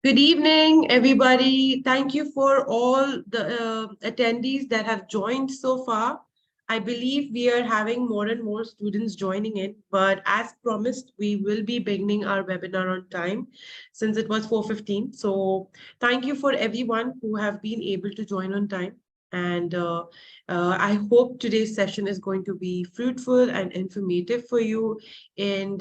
Good evening, everybody. Thank you for all the attendees that have joined so far. I believe we are having more and more students joining in, but as promised, we will be beginning our webinar on time since it was 4:15. So thank you for everyone who have been able to join on time. And I hope today's session is going to be fruitful and informative for you in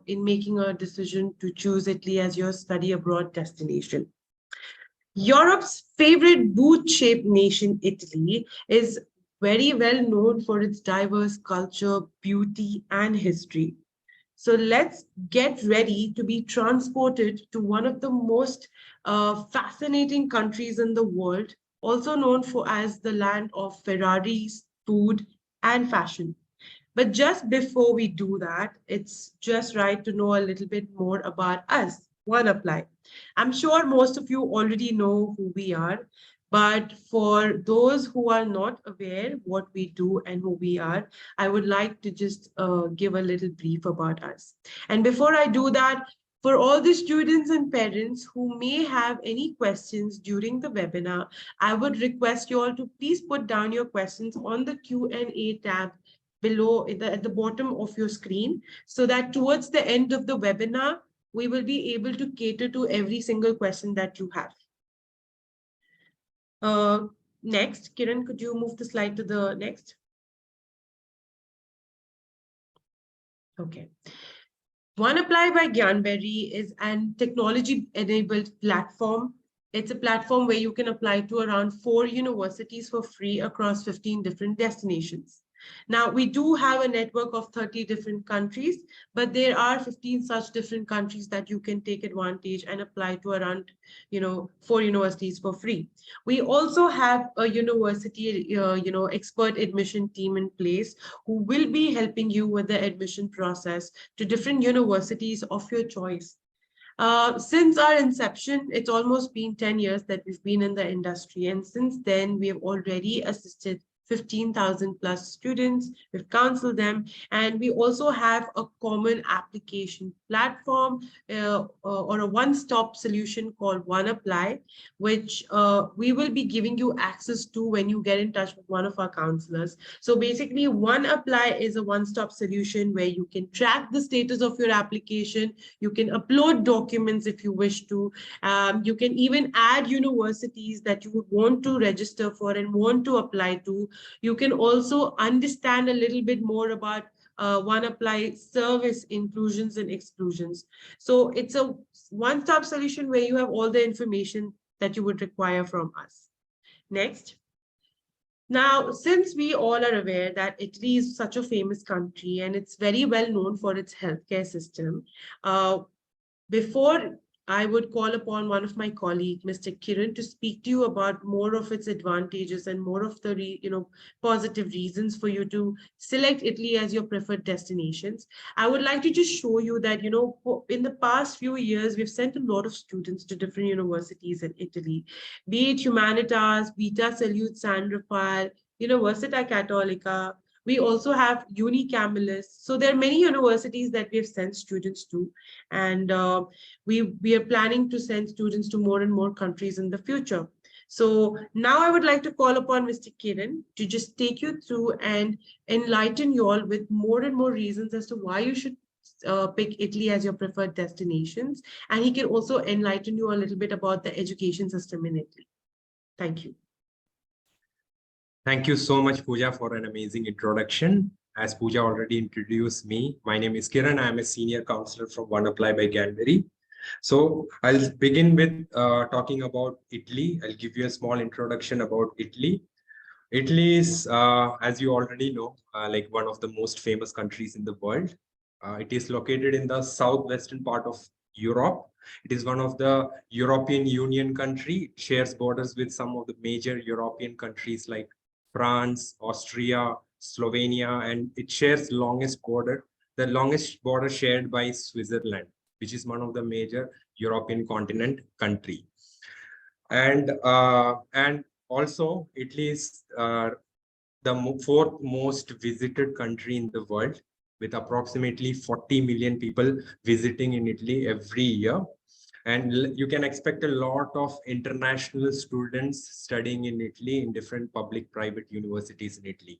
making a decision to choose Italy as your study abroad destination. Europe's favorite boot-shaped nation, Italy, is very well known for its diverse culture, beauty, and history. So let's get ready to be transported to one of the most fascinating countries in the world, also known for as the land of Ferraris, food, and fashion. But just before we do that, it's just right to know a little bit more about us, OneApply. I'm sure most of you already know who we are, but for those who are not aware what we do and who we are, I would like to just give a little brief about us. And before I do that, for all the students and parents who may have any questions during the webinar, I would request you all to please put down your questions on the Q&A tab below at the bottom of your screen so that towards the end of the webinar, we will be able to cater to every single question that you have. Next, Kiran, could you move the slide to the next? Okay. OneApply by Gyanberry is an technology-enabled platform. It's a platform where you can apply to around 4 universities for free across 15 different destinations. Now, we do have a network of 30 different countries, but there are 15 such different countries that you can take advantage and apply to around, 4 universities for free. We also have a university, expert admission team in place who will be helping you with the admission process to different universities of your choice. Since our inception, it's almost been 10 years that we've been in the industry. And since then, we have already assisted 15,000 plus students. We've counseled them. And we also have a common application platform or a one-stop solution called OneApply, which we will be giving you access to when you get in touch with one of our counselors. So basically, OneApply is a one-stop solution where you can track the status of your application. You can upload documents if you wish to. You can even add universities that you would want to register for and want to apply to. You can also understand a little bit more about OneApply service inclusions and exclusions. So it's a one-stop solution where you have all the information that you would require from us. Next. Now, since we all are aware that Italy is such a famous country and it's very well known for its healthcare system, before I would call upon one of my colleagues, Mr. Kiran, to speak to you about more of its advantages and more of the positive reasons for you to select Italy as your preferred destinations. I would like to just show you that in the past few years we've sent a lot of students to different universities in Italy, be it Humanitas, Vita Salute San Rafael, Università Cattolica. We also have Unicamillus. So there are many universities that we have sent students to, and we are planning to send students to more and more countries in the future. So now I would like to call upon Mr. Kiran to just take you through and enlighten you all with more and more reasons as to why you should pick Italy as your preferred destinations. And he can also enlighten you a little bit about the education system in Italy. Thank you. Thank you so much, Pooja, for an amazing introduction. As Pooja already introduced me, my name is Kiran. I am a senior counselor from OneApply by Gyanberry. So I'll begin with talking about Italy. I'll give you a small introduction about Italy. Italy is, as you already know, like one of the most famous countries in the world. It is located in the southwestern part of Europe. It is one of the European Union country. It shares borders with some of the major European countries like France, Austria, Slovenia, and it shares the longest border shared by Switzerland, which is one of the major European continent country. And also Italy is the fourth most visited country in the world, with approximately 40 million people visiting in Italy every year. And you can expect a lot of international students studying in Italy in different public private universities in Italy.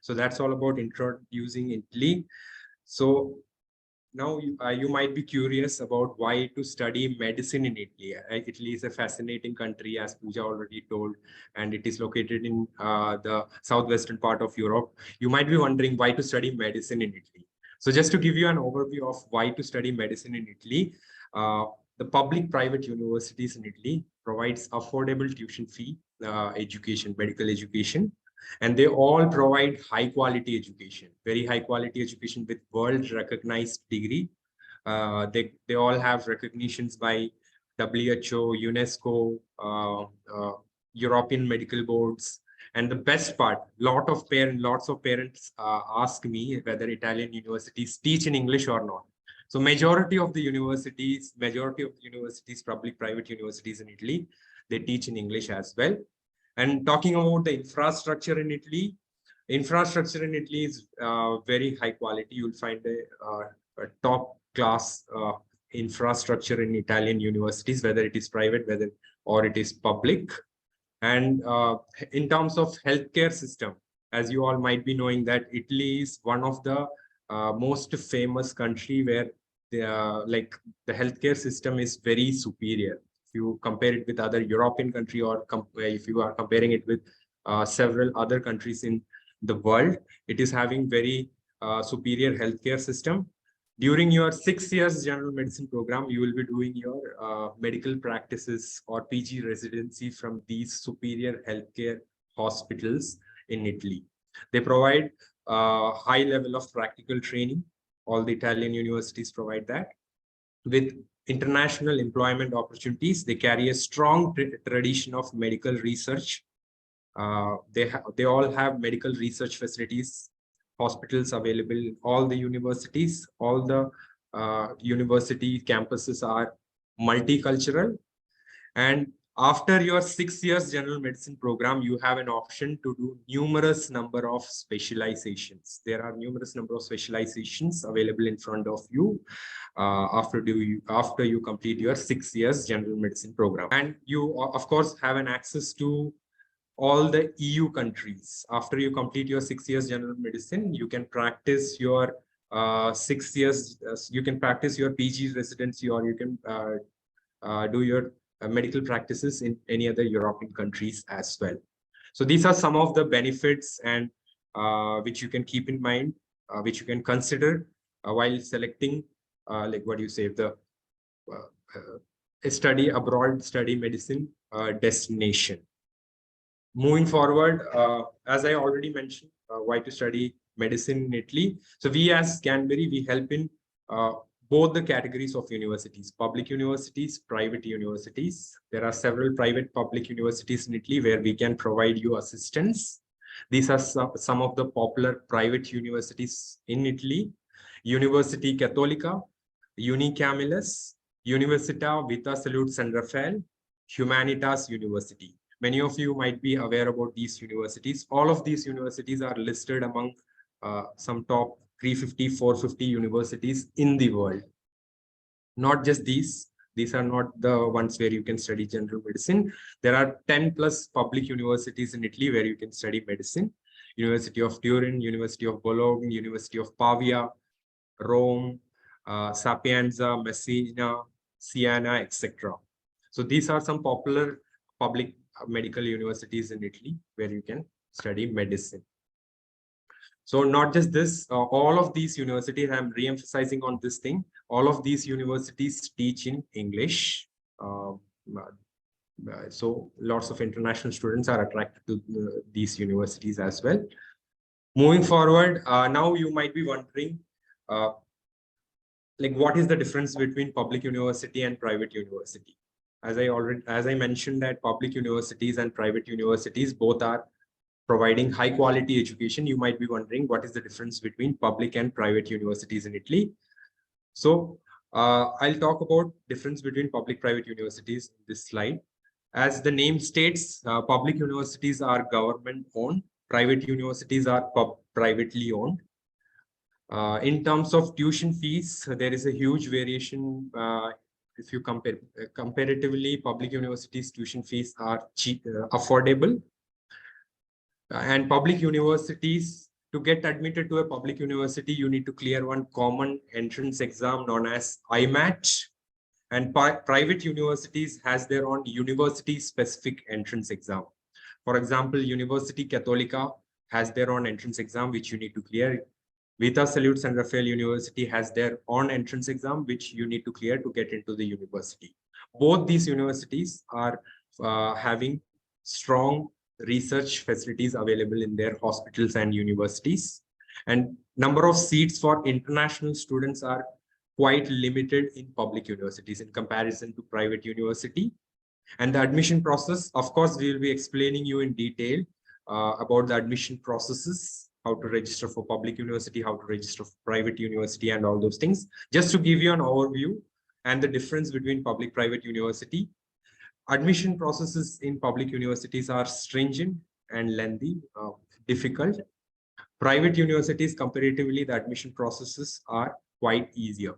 So that's all about introducing Italy. So now you might be curious about why to study medicine in Italy. Italy is a fascinating country, as Pooja already told, and it is located in the southwestern part of Europe. You might be wondering why to study medicine in Italy. So just to give you an overview of why to study medicine in Italy, the public private universities in Italy provides affordable tuition fee education, medical education, and they all provide high quality education, very high quality education with world recognized degree. They all have recognitions by WHO, UNESCO, European medical boards. And the best part, lots of parents ask me whether Italian universities teach in English or not. So majority of the universities, public private universities in Italy, they teach in English as well. And talking about the infrastructure in Italy is very high quality. You'll find a top class infrastructure in Italian universities, whether it is private, or it is public. And in terms of healthcare system, as you all might be knowing, that Italy is one of the most famous country where the healthcare system is very superior. If you compare it with other European country, or if you are comparing it with several other countries in the world, it is having very superior healthcare system. During your 6 years general medicine program, you will be doing your medical practices or PG residency from these superior healthcare hospitals in Italy. They provide high level of practical training. All the Italian universities provide that. With international employment opportunities, they carry a strong tradition of medical research. They all have medical research facilities, hospitals available in all the universities. All the university campuses are multicultural. And after your 6 years general medicine program, you have an option to do numerous number of specializations. There are numerous number of specializations available in front of you after you complete your 6 years general medicine program. And you, of course, have an access to all the EU countries. After you complete your 6 years general medicine, you can practice your 6 years, you can practice your PG residency, or you can do your medical practices in any other European countries as well. So these are some of the benefits and which you can keep in mind, which you can consider while selecting, the study abroad, study medicine destination. Moving forward, as I already mentioned, why to study medicine in Italy. So we as Gyanberry, we help in both the categories of universities, public universities, private universities. There are several private public universities in Italy where we can provide you assistance. These are some of the popular private universities in Italy: University Cattolica, Unicamillus, Università Vita Salute San Rafael, Humanitas University. Many of you might be aware about these universities. All of these universities are listed among some top 350, 450 universities in the world. Not just these are not the ones where you can study general medicine. There are 10 plus public universities in Italy where you can study medicine. University of Turin, University of Bologna, University of Pavia, Rome, Sapienza, Messina, Siena, etc. So these are some popular public medical universities in Italy where you can study medicine. So not just this, all of these universities, I'm re-emphasizing on this thing, all of these universities teach in English. So lots of international students are attracted to these universities as well. Moving forward, now you might be wondering, what is the difference between public university and private university? As I mentioned, that public universities and private universities both are providing high quality education. You might be wondering what is the difference between public and private universities in Italy. So I'll talk about difference between public private universities in this slide. As the name states, public universities are government owned, private universities are privately owned. In terms of tuition fees, there is a huge variation if you compare comparatively, public universities tuition fees are cheap, affordable. And public universities, to get admitted to a public university, you need to clear one common entrance exam known as IMAT. And private universities has their own university specific entrance exam. For example, University Católica has their own entrance exam, which you need to clear. Vita Salute San Rafael University has their own entrance exam, which you need to clear to get into the university. Both these universities are having strong research facilities available in their hospitals and universities. And number of seats for international students are quite limited in public universities in comparison to private university. And the admission process, of course, we will be explaining you in detail about the admission processes, how to register for public university, how to register for private university, and all those things. Just to give you an overview and the difference between public-private university. Admission processes in public universities are stringent and lengthy, difficult. Private universities, comparatively, the admission processes are quite easier.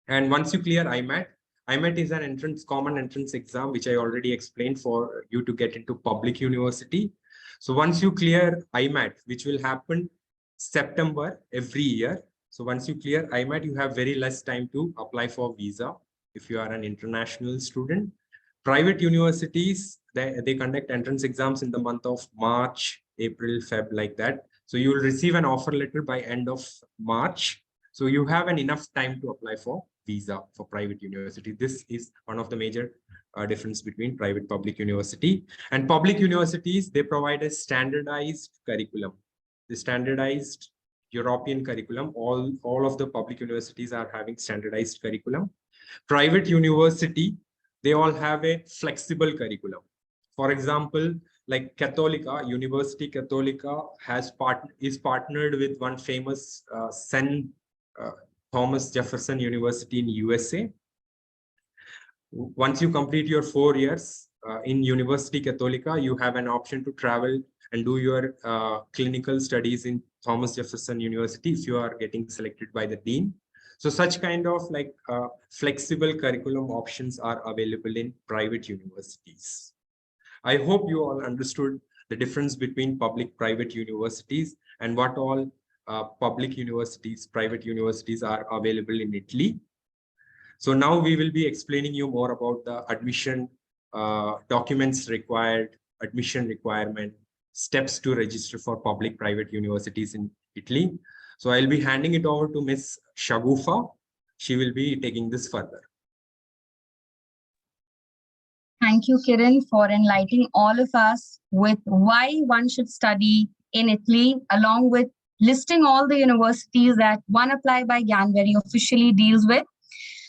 And once you clear IMAT, IMAT is an common entrance exam, which I already explained for you to get into public university. So once you clear IMAT, which will happen September every year. So once you clear IMAT, you have very less time to apply for visa if you are an international student. Private universities, they conduct entrance exams in the month of March, April, Feb, like that. So you will receive an offer letter by end of March. So you have enough time to apply for visa for private university. This is one of the major difference between private public university. And public universities, they provide a standardized curriculum. The standardized European curriculum, all of the public universities are having standardized curriculum. Private university, they all have a flexible curriculum. For example, like Católica, University Católica is partnered with one famous Thomas Jefferson University in USA. Once you complete your 4 years in University Católica, you have an option to travel and do your clinical studies in Thomas Jefferson University if you are getting selected by the dean. So such kind of like flexible curriculum options are available in private universities. I hope you all understood the difference between public-private universities and what all public universities, private universities are available in Italy. So now we will be explaining you more about the admission documents required, admission requirement, steps to register for public-private universities in Italy. So I'll be handing it over to Ms. Shagufa. She will be taking this further. Thank you, Kiran, for enlightening all of us with why one should study in Italy, along with listing all the universities that OneApply by Gyanberry officially deals with.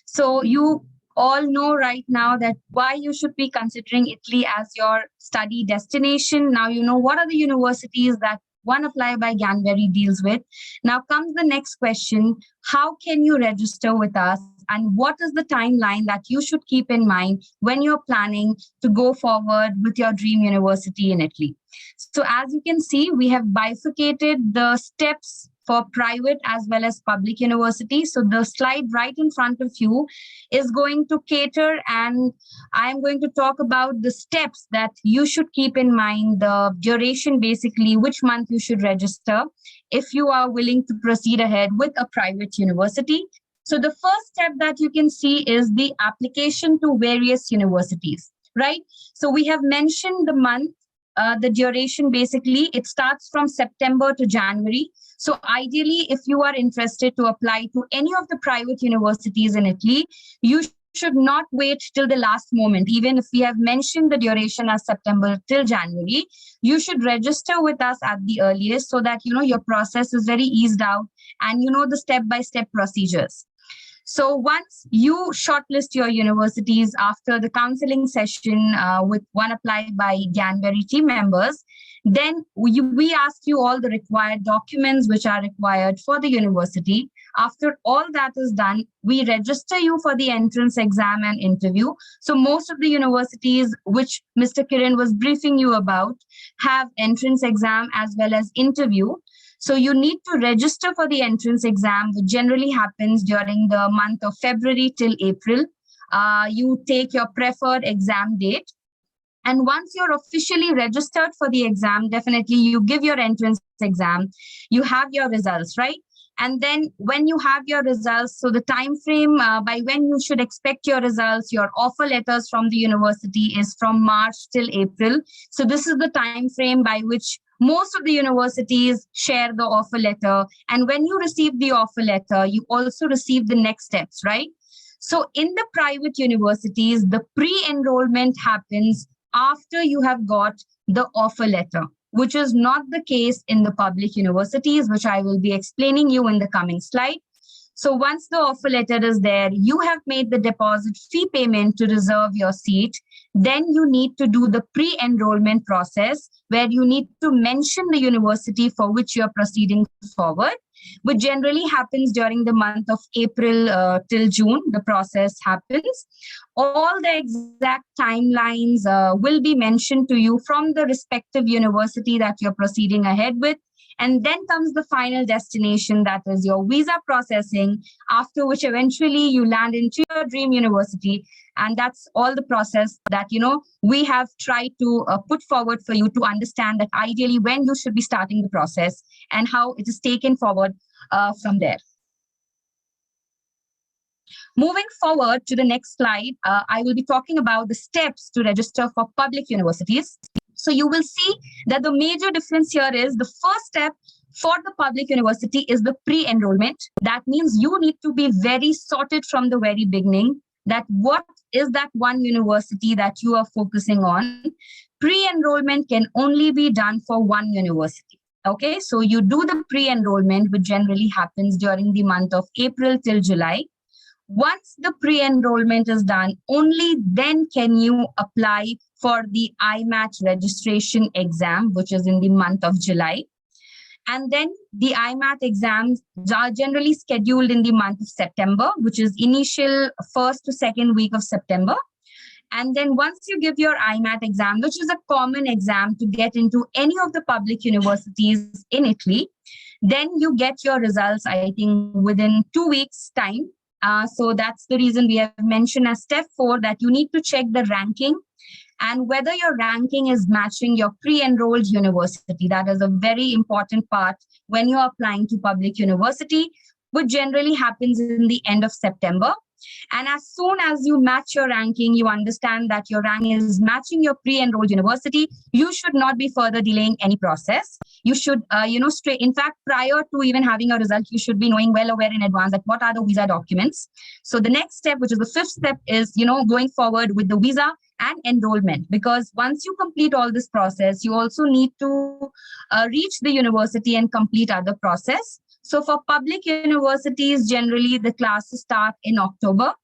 So you all know right now that why you should be considering Italy as your study destination. Now you know what are the universities that OneApply by Gyanberry deals with. Now comes the next question: how can you register with us, and what is the timeline that you should keep in mind when you're planning to go forward with your dream university in Italy? So as you can see, we have bifurcated the steps for private as well as public universities. So the slide right in front of you is going to cater, and I'm going to talk about the steps that you should keep in mind, the duration, basically, which month you should register if you are willing to proceed ahead with a private university. So the first step that you can see is the application to various universities, right? So we have mentioned the month, the duration, basically, it starts from September to January. So ideally, if you are interested to apply to any of the private universities in Italy, you should not wait till the last moment. Even if we have mentioned the duration as September till January, you should register with us at the earliest so that, you know, your process is very eased out and you know the step-by-step procedures. So once you shortlist your universities after the counseling session with OneApply by Gyanberry team members, then we ask you all the required documents which are required for the university. After all that is done, we register you for the entrance exam and interview. So most of the universities which Mr. Kiran was briefing you about have entrance exam as well as interview. So you need to register for the entrance exam, which generally happens during the month of February till April. you take your preferred exam date. And once you're officially registered for the exam, definitely you give your entrance exam, you have your results, right? And then when you have your results, so the time frame by when you should expect your results, your offer letters from the university is from March till April. So this is the time frame by which most of the universities share the offer letter. And when you receive the offer letter, you also receive the next steps, right? So in the private universities, the pre-enrollment happens after you have got the offer letter, which is not the case in the public universities, which I will be explaining you in the coming slide. So once the offer letter is there, you have made the deposit fee payment to reserve your seat. Then you need to do the pre-enrollment process where you need to mention the university for which you're proceeding forward, which generally happens during the month of April till June. The process happens. All the exact timelines will be mentioned to you from the respective university that you're proceeding ahead with. And then comes the final destination, that is your visa processing, after which eventually you land into your dream university. And that's all the process that, we have tried to put forward for you to understand that ideally when you should be starting the process and how it is taken forward from there. Moving forward to the next slide, I will be talking about the steps to register for public universities. So you will see that the major difference here is the first step for the public university is the pre-enrollment. That means you need to be very sorted from the very beginning that what is that one university that you are focusing on. Pre-enrollment can only be done for one university. Okay, so you do the pre-enrollment, which generally happens during the month of April till July. Once the pre-enrollment is done, only then can you apply for the IMAT registration exam, which is in the month of July. And then the IMAT exams are generally scheduled in the month of September, which is initial first to second week of September. And then once you give your IMAT exam, which is a common exam to get into any of the public universities in Italy, then you get your results, I think, within 2 weeks' time. So that's the reason we have mentioned as step 4 that you need to check the ranking and whether your ranking is matching your pre-enrolled university. That is a very important part when you're applying to public university, which generally happens in the end of September. And as soon as you match your ranking, you understand that your rank is matching your pre-enrolled university, you should not be further delaying any process. You should, in fact, prior to even having a result, you should be knowing well aware in advance that what are the visa documents. So the next step, which is the 5th step, is, going forward with the visa and enrollment. Because once you complete all this process, you also need to reach the university and complete other process. So for public universities, generally the classes start in October.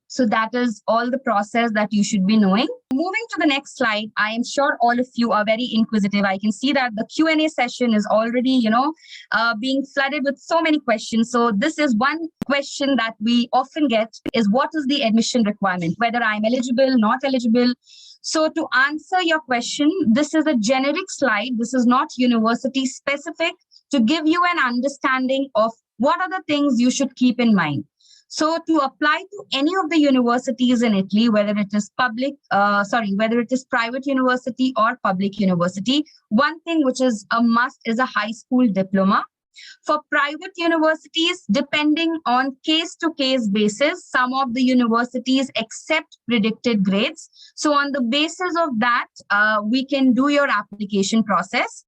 So that is all the process that you should be knowing. Moving to the next slide, I am sure all of you are very inquisitive. I can see that the Q&A session is already, being flooded with so many questions. So this is one question that we often get is what is the admission requirement, whether I'm eligible, not eligible. So to answer your question, this is a generic slide. This is not university specific to give you an understanding of what are the things you should keep in mind. So to apply to any of the universities in Italy, whether it is private university or public university, one thing which is a must is a high school diploma. For private universities, depending on case-to-case basis, some of the universities accept predicted grades. So on the basis of that, we can do your application process.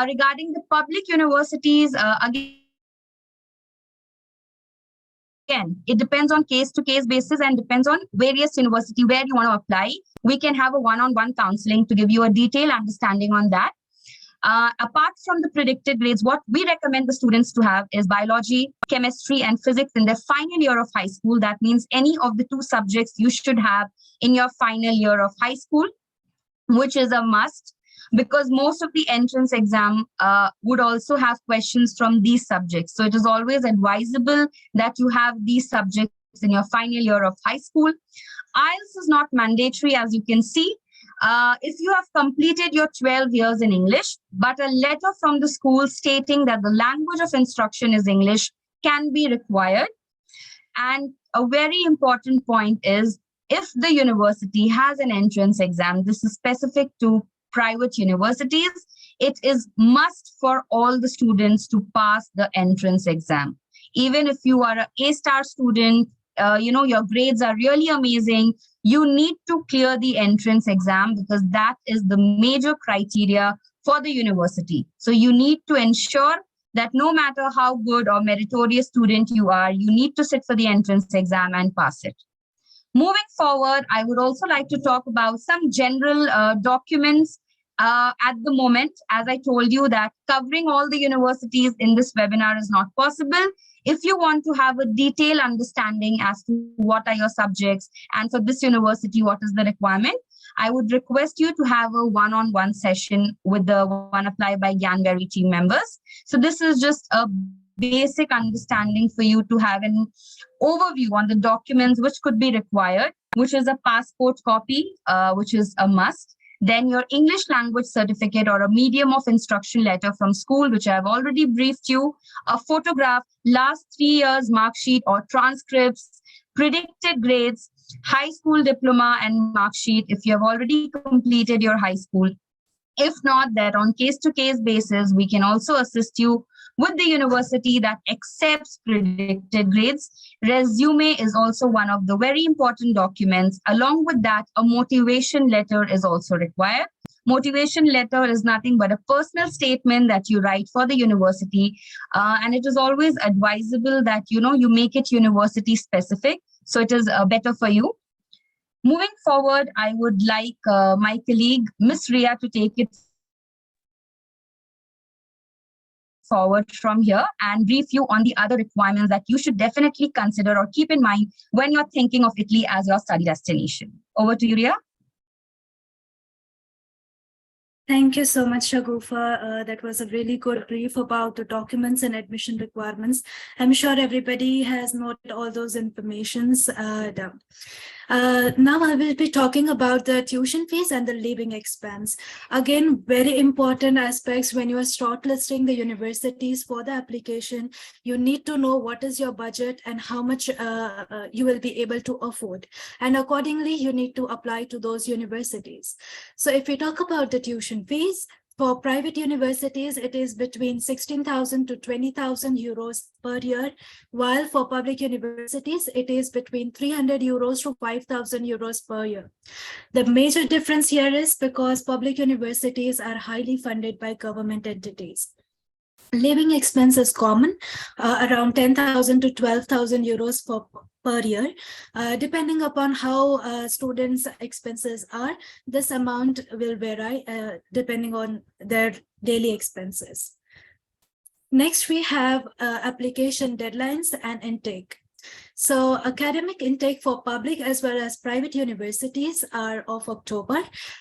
Regarding the public universities, again, it depends on case-to-case basis and depends on various university where you want to apply. We can have a one-on-one counseling to give you a detailed understanding on that. Apart from the predicted grades, what we recommend the students to have is biology, chemistry, and physics in their final year of high school. That means any of the 2 subjects you should have in your final year of high school, which is a must, because most of the entrance exam would also have questions from these subjects. So it is always advisable that you have these subjects in your final year of high school. IELTS is not mandatory, as you can see. If you have completed your 12 years in English, but a letter from the school stating that the language of instruction is English can be required. And a very important point is, if the university has an entrance exam, this is specific to private universities, it is must for all the students to pass the entrance exam. Even if you are an A-star student, your grades are really amazing, you need to clear the entrance exam, because that is the major criteria for the university. So you need to ensure that no matter how good or meritorious student you are, you need to sit for the entrance exam and pass it. Moving forward, I would also like to talk about some general documents. At the moment, as I told you, that covering all the universities in this webinar is not possible. If you want to have a detailed understanding as to what are your subjects and for this university, what is the requirement, I would request you to have a one-on-one session with the OneApply by Gyanberry team members. So this is just a basic understanding for you to have an overview on the documents which could be required, which is a passport copy, which is a must. Then your English language certificate or a medium of instruction letter from school, which I've already briefed you, a photograph, last 3 years mark sheet or transcripts, predicted grades, high school diploma and mark sheet if you have already completed your high school. If not, that on case-to-case basis, we can also assist you with the university that accepts predicted grades. Resume is also one of the very important documents. Along with that, a motivation letter is also required. Motivation letter is nothing but a personal statement that you write for the university. And it is always advisable that, you make it university specific. So it is better for you. Moving forward, I would like my colleague, Miss Ria, to take it forward from here and brief you on the other requirements that you should definitely consider or keep in mind when you're thinking of Italy as your study destination. Over to you, Ria. Thank you so much, Shagufa. That was a really good brief about the documents and admission requirements. I'm sure everybody has noted all those informations down. Now I will be talking about the tuition fees and the living expense. Again, very important aspects when you are shortlisting the universities for the application. You need to know what is your budget and how much you will be able to afford. And accordingly, you need to apply to those universities. So if we talk about the tuition fees, for private universities, it is between 16,000 to 20,000 euros per year, while for public universities, it is between 300 euros to 5,000 euros per year. The major difference here is because public universities are highly funded by government entities. Living expense is common, around 10,000 to 12,000 euros per year. Depending upon how students' expenses are, this amount will vary depending on their daily expenses. Next, we have application deadlines and intake. So academic intake for public as well as private universities are of October.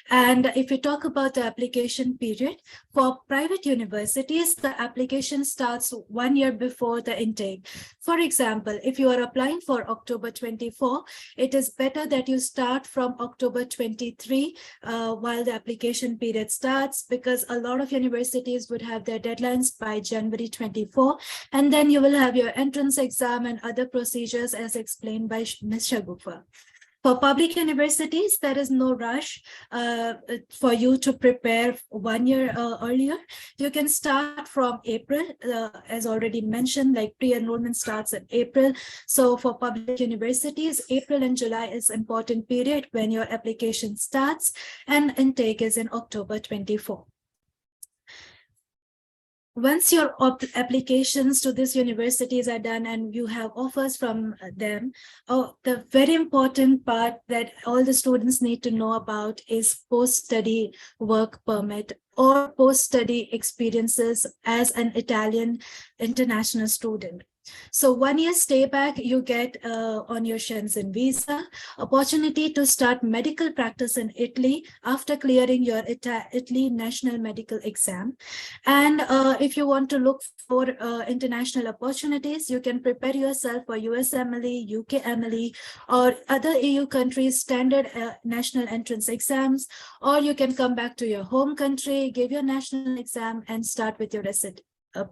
And if we talk about the application period, for private universities, the application starts 1 year before the intake. For example, if you are applying for October 24, it is better that you start from October 23 while the application period starts, because a lot of universities would have their deadlines by January 24, and then you will have your entrance exam and other procedures as explained by Ms. Shagufa. For public universities, there is no rush for you to prepare 1 year earlier. You can start from April, as already mentioned, like pre-enrollment starts in April. So for public universities, April and July is important period when your application starts, and intake is in October 24. Once your applications to these universities are done and you have offers from them, the very important part that all the students need to know about is post-study work permit or post-study experiences as an Italian international student. So 1 year stay back, you get on your Shenzhen visa, opportunity to start medical practice in Italy after clearing your Italy national medical exam. And if you want to look for international opportunities, you can prepare yourself for US MLE, UK MLE, or other EU countries' standard national entrance exams, or you can come back to your home country, give your national exam, and start with your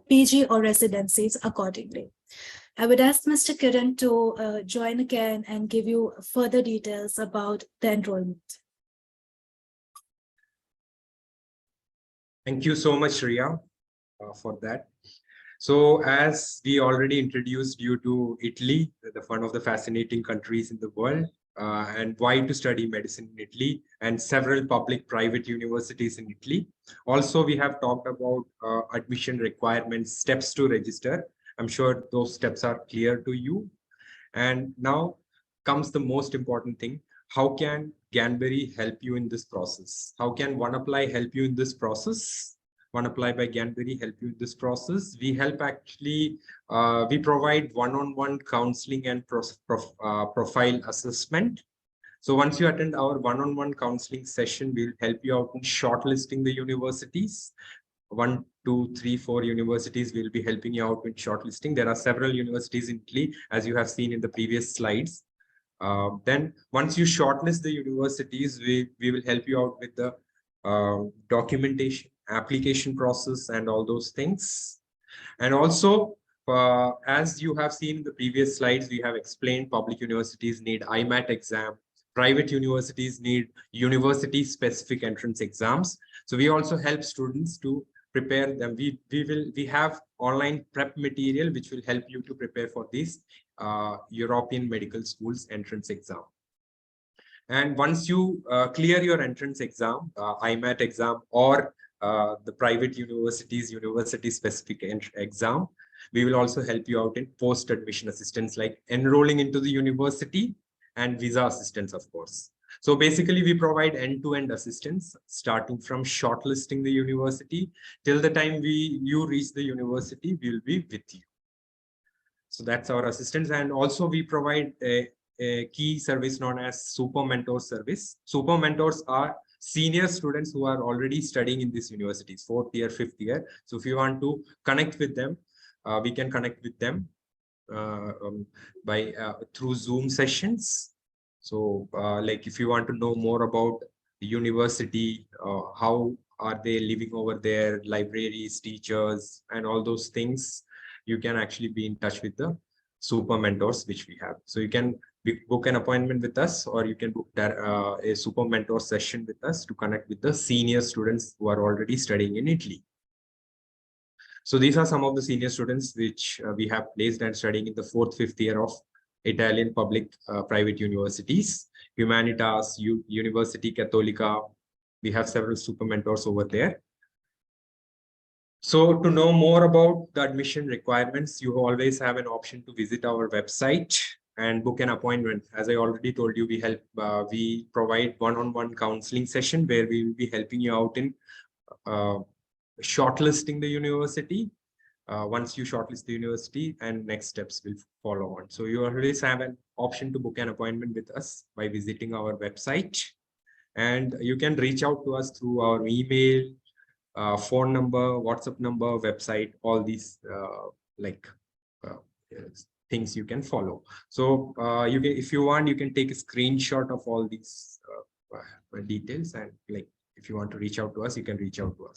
PG or residencies accordingly. I would ask Mr. Kiran to join again and give you further details about the enrollment. Thank you so much, Riya, for that. So as we already introduced you to Italy, one of the fascinating countries in the world, and why to study medicine in Italy, and several public private universities in Italy. Also, we have talked about admission requirements, steps to register. I'm sure those steps are clear to you. And now comes the most important thing. How can Gyanberry help you in this process? How can OneApply help you in this process? OneApply by Gyanberry help you in this process. We help actually, we provide one-on-one counseling and profile assessment. So once you attend our one-on-one counseling session, we'll help you out in shortlisting the universities. 1, 2, 3, 4 universities will be helping you out with shortlisting. There are several universities in Italy, as you have seen in the previous slides. Then once you shortlist the universities, we will help you out with the documentation, application process, and all those things. And also, as you have seen in the previous slides, we have explained public universities need IMAT exam. Private universities need university-specific entrance exams. So we also help students to prepare them. We have online prep material which will help you to prepare for this European medical schools entrance exam. And once you clear your entrance exam, IMAT exam, or the private universities university specific exam, we will also help you out in post-admission assistance like enrolling into the university and visa assistance, of course. So basically, we provide end-to-end assistance, starting from shortlisting the university till the time you reach the university, we'll be with you. So that's our assistance. And also we provide a key service known as SuperMentor service. SuperMentors are senior students who are already studying in these universities, 4th year, 5th year. So if you want to connect with them, we can connect with them through Zoom sessions. So like if you want to know more about the university, how are they living over there, libraries, teachers, and all those things, you can actually be in touch with the SuperMentors which we have. So you can book an appointment with us, or you can book a SuperMentor session with us to connect with the senior students who are already studying in Italy. So these are some of the senior students which we have placed and studying in the 4th, 5th year of Italian public private universities, Humanitas, University Cattolica. We have several SuperMentors over there. So to know more about the admission requirements, you always have an option to visit our website and book an appointment. As I already told you, we provide one-on-one counseling session where we will be helping you out in shortlisting the university. Once you shortlist the university, and next steps will follow on. So you always have an option to book an appointment with us by visiting our website. And you can reach out to us through our email, phone number, WhatsApp number, website, all these things you can follow. So you can, if you want, you can take a screenshot of all these details, and like if you want to reach out to us, you can reach out to us.